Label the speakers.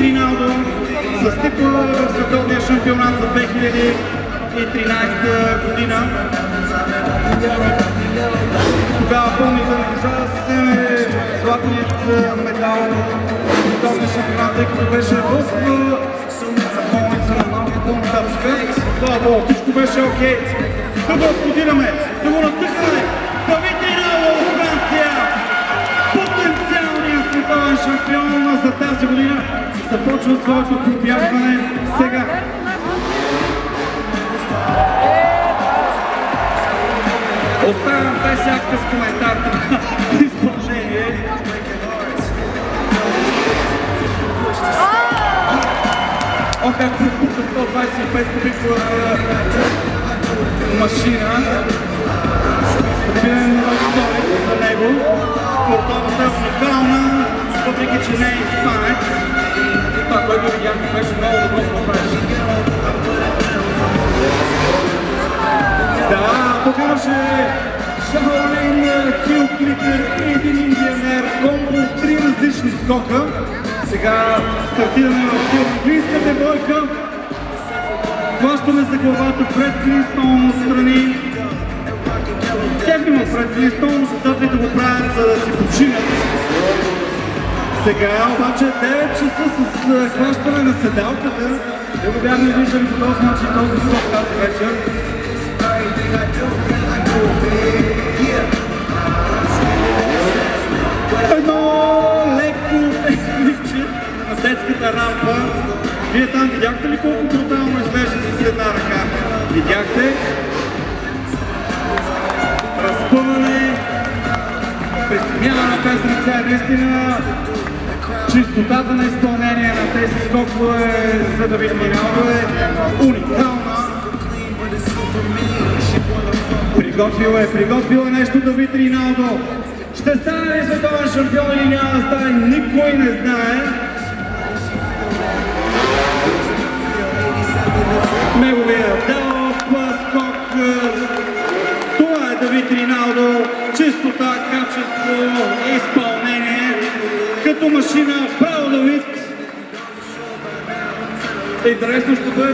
Speaker 1: Риналдо с титла в световния шампионат за 2013 година. Тогава помните да държа да се вземе златният медал в световния шампионат, тъй като беше в болница на малко по-нататък. Слава Богу, всичко беше окей. Да го аплодираме, да го натъкаме. Давид Риналдо от Франция, потенциалният световен шампион за тази година, започва своето побягване сега. Оставям те всякакъв с коментар на изпълнение. О, как пропуска 125 кубикова машина. Стабилен историк за него. Спортовата е уникална, въпреки че не е испанец. Това, което видяхме, беше много добро направеше. Да, тук имаше Шаолин, Кил Кликър и един индианер, комбо в 3 различни скока. Сега стартираме в английската бойка. Хващаме за главата пред Клинстон отстрани. Тяхме му пред Клинстон, създателите го правят, за да си починят. Сега обаче 9 часа с хващане на седалката. Не го бяхме виждали по този начин този скок тази вечер. Едно леко ефливче на детската рампа. Вие там видяхте ли колко брутално изглежда с една ръка? Видяхте? Разпъване, присъединява на тези лица е наистина чистотата на изпълнение на тези скокове за Давид Риналдо е уникална. Приготвил е нещо Давид Риналдо. Ще стане ли световен шампион или няма да стане, никой не знае. Неговия дълъг скок. Това е Давид Риналдо. Чистота, качество, изпълнение. Като машина, право Давид. Интересно ще бъде